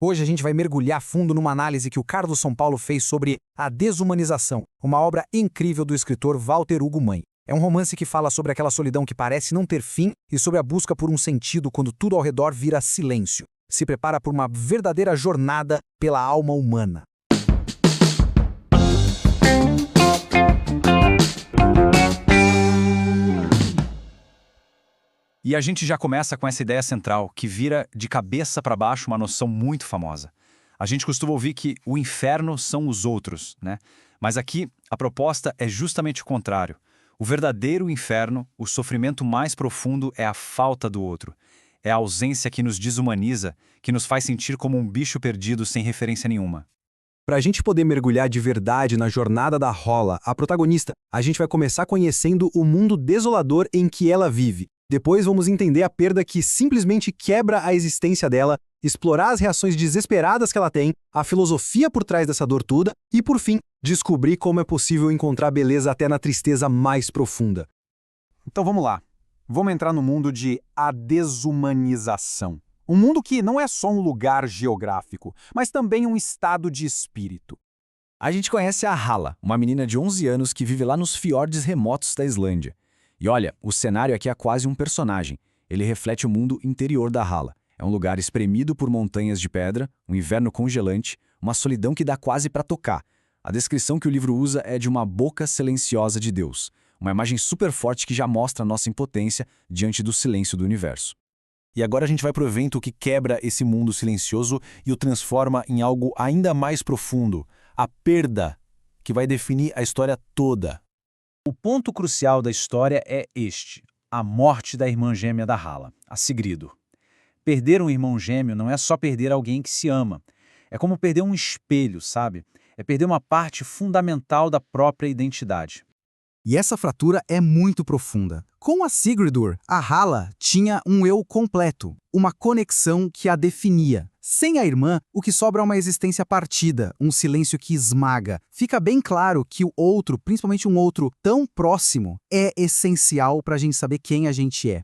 Hoje a gente vai mergulhar fundo numa análise que o Carlos São Paulo fez sobre A Desumanização, uma obra incrível do escritor Walter Hugo Mãe. É um romance que fala sobre aquela solidão que parece não ter fim e sobre a busca por um sentido quando tudo ao redor vira silêncio. Se prepara por uma verdadeira jornada pela alma humana. E a gente já começa com essa ideia central, que vira de cabeça para baixo uma noção muito famosa. A gente costuma ouvir que o inferno são os outros, né? Mas aqui a proposta é justamente o contrário. O verdadeiro inferno, o sofrimento mais profundo é a falta do outro. É a ausência que nos desumaniza, que nos faz sentir como um bicho perdido sem referência nenhuma. Para a gente poder mergulhar de verdade na jornada da Hala, a protagonista, a gente vai começar conhecendo o mundo desolador em que ela vive. Depois vamos entender a perda que simplesmente quebra a existência dela, explorar as reações desesperadas que ela tem, a filosofia por trás dessa dor toda e, por fim, descobrir como é possível encontrar beleza até na tristeza mais profunda. Então vamos lá. Vamos entrar no mundo de A Desumanização. Um mundo que não é só um lugar geográfico, mas também um estado de espírito. A gente conhece a Hala, uma menina de 11 anos que vive lá nos fiordes remotos da Islândia. E olha, o cenário aqui é quase um personagem. Ele reflete o mundo interior da Hala. É um lugar espremido por montanhas de pedra, um inverno congelante, uma solidão que dá quase para tocar. A descrição que o livro usa é de uma boca silenciosa de Deus. Uma imagem super forte que já mostra nossa impotência diante do silêncio do universo. E agora a gente vai para o evento que quebra esse mundo silencioso e o transforma em algo ainda mais profundo. A perda, que vai definir a história toda. O ponto crucial da história é este: a morte da irmã gêmea da Hala, a Sigridur. Perder um irmão gêmeo não é só perder alguém que se ama. É como perder um espelho, sabe? É perder uma parte fundamental da própria identidade. E essa fratura é muito profunda. Com a Sigridur, a Hala tinha um eu completo, uma conexão que a definia. Sem a irmã, o que sobra é uma existência partida, um silêncio que esmaga. Fica bem claro que o outro, principalmente um outro tão próximo, é essencial para a gente saber quem a gente é.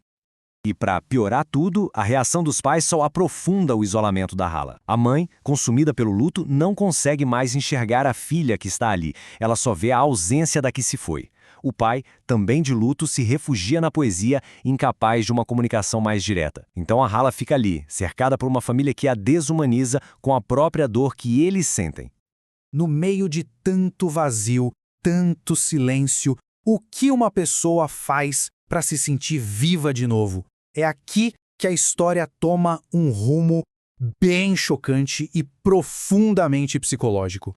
E para piorar tudo, a reação dos pais só aprofunda o isolamento da Hala. A mãe, consumida pelo luto, não consegue mais enxergar a filha que está ali. Ela só vê a ausência da que se foi. O pai, também de luto, se refugia na poesia, incapaz de uma comunicação mais direta. Então a Hala fica ali, cercada por uma família que a desumaniza com a própria dor que eles sentem. No meio de tanto vazio, tanto silêncio, o que uma pessoa faz para se sentir viva de novo? É aqui que a história toma um rumo bem chocante e profundamente psicológico.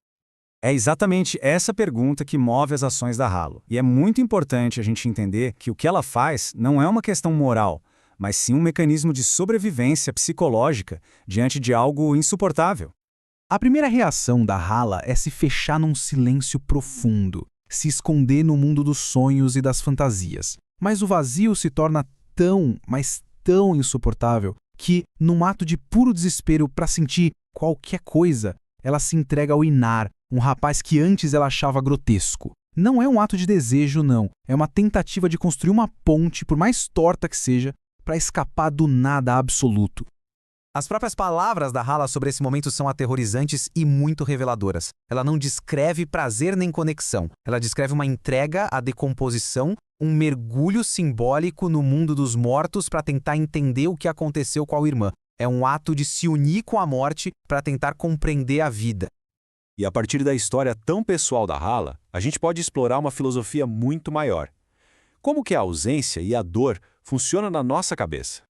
É exatamente essa pergunta que move as ações da Hala. E é muito importante a gente entender que o que ela faz não é uma questão moral, mas sim um mecanismo de sobrevivência psicológica diante de algo insuportável. A primeira reação da Hala é se fechar num silêncio profundo, se esconder no mundo dos sonhos e das fantasias. Mas o vazio se torna tão, mas tão insuportável que, num ato de puro desespero para sentir qualquer coisa, ela se entrega ao Inar, um rapaz que antes ela achava grotesco. Não é um ato de desejo, não. É uma tentativa de construir uma ponte, por mais torta que seja, para escapar do nada absoluto. As próprias palavras da Hala sobre esse momento são aterrorizantes e muito reveladoras. Ela não descreve prazer nem conexão. Ela descreve uma entrega à decomposição, um mergulho simbólico no mundo dos mortos para tentar entender o que aconteceu com a irmã. É um ato de se unir com a morte para tentar compreender a vida. E a partir da história tão pessoal da Hala, a gente pode explorar uma filosofia muito maior. Como que a ausência e a dor funcionam na nossa cabeça?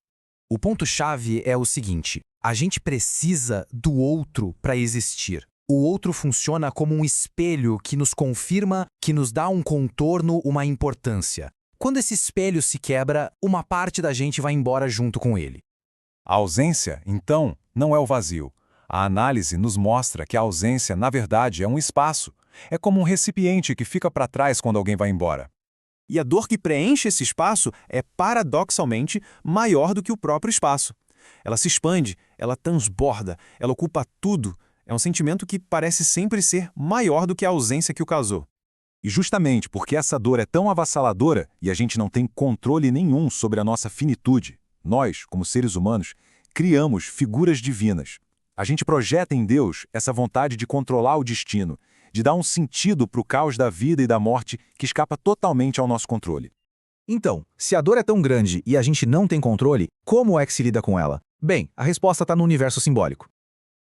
O ponto-chave é o seguinte: a gente precisa do outro para existir. O outro funciona como um espelho que nos confirma, que nos dá um contorno, uma importância. Quando esse espelho se quebra, uma parte da gente vai embora junto com ele. A ausência, então, não é o vazio. A análise nos mostra que a ausência, na verdade, é um espaço. É como um recipiente que fica para trás quando alguém vai embora. E a dor que preenche esse espaço é, paradoxalmente, maior do que o próprio espaço. Ela se expande, ela transborda, ela ocupa tudo. É um sentimento que parece sempre ser maior do que a ausência que o causou. E justamente porque essa dor é tão avassaladora e a gente não tem controle nenhum sobre a nossa finitude, nós, como seres humanos, criamos figuras divinas. A gente projeta em Deus essa vontade de controlar o destino, de dar um sentido para o caos da vida e da morte que escapa totalmente ao nosso controle. Então, se a dor é tão grande e a gente não tem controle, como é que se lida com ela? Bem, a resposta está no universo simbólico.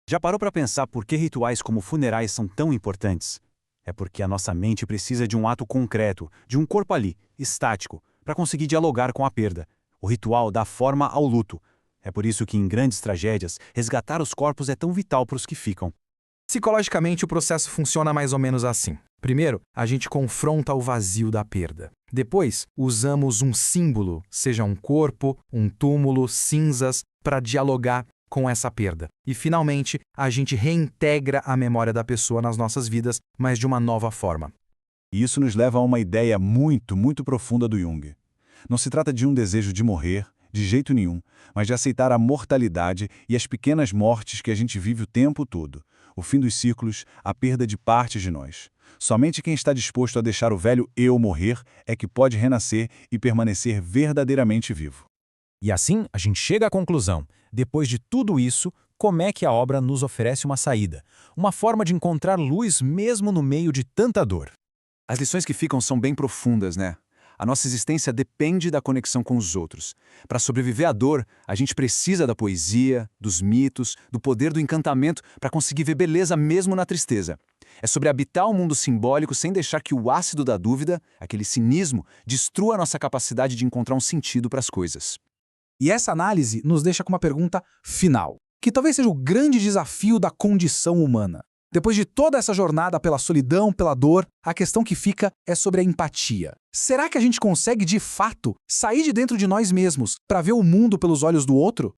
Já parou para pensar por que rituais como funerais são tão importantes? É porque a nossa mente precisa de um ato concreto, de um corpo ali, estático, para conseguir dialogar com a perda. O ritual dá forma ao luto. É por isso que em grandes tragédias, resgatar os corpos é tão vital para os que ficam. Psicologicamente, o processo funciona mais ou menos assim. Primeiro, a gente confronta o vazio da perda. Depois, usamos um símbolo, seja um corpo, um túmulo, cinzas, para dialogar com essa perda. E, finalmente, a gente reintegra a memória da pessoa nas nossas vidas, mas de uma nova forma. E isso nos leva a uma ideia muito profunda do Jung. Não se trata de um desejo de morrer, de jeito nenhum, mas de aceitar a mortalidade e as pequenas mortes que a gente vive o tempo todo. O fim dos ciclos, a perda de partes de nós. Somente quem está disposto a deixar o velho eu morrer é que pode renascer e permanecer verdadeiramente vivo. E assim, a gente chega à conclusão. Depois de tudo isso, como é que a obra nos oferece uma saída? Uma forma de encontrar luz mesmo no meio de tanta dor. As lições que ficam são bem profundas, né? A nossa existência depende da conexão com os outros. Para sobreviver à dor, a gente precisa da poesia, dos mitos, do poder do encantamento para conseguir ver beleza mesmo na tristeza. É sobre habitar o mundo simbólico sem deixar que o ácido da dúvida, aquele cinismo, destrua a nossa capacidade de encontrar um sentido para as coisas. E essa análise nos deixa com uma pergunta final, que talvez seja o grande desafio da condição humana. Depois de toda essa jornada pela solidão, pela dor, a questão que fica é sobre a empatia. Será que a gente consegue, de fato, sair de dentro de nós mesmos para ver o mundo pelos olhos do outro?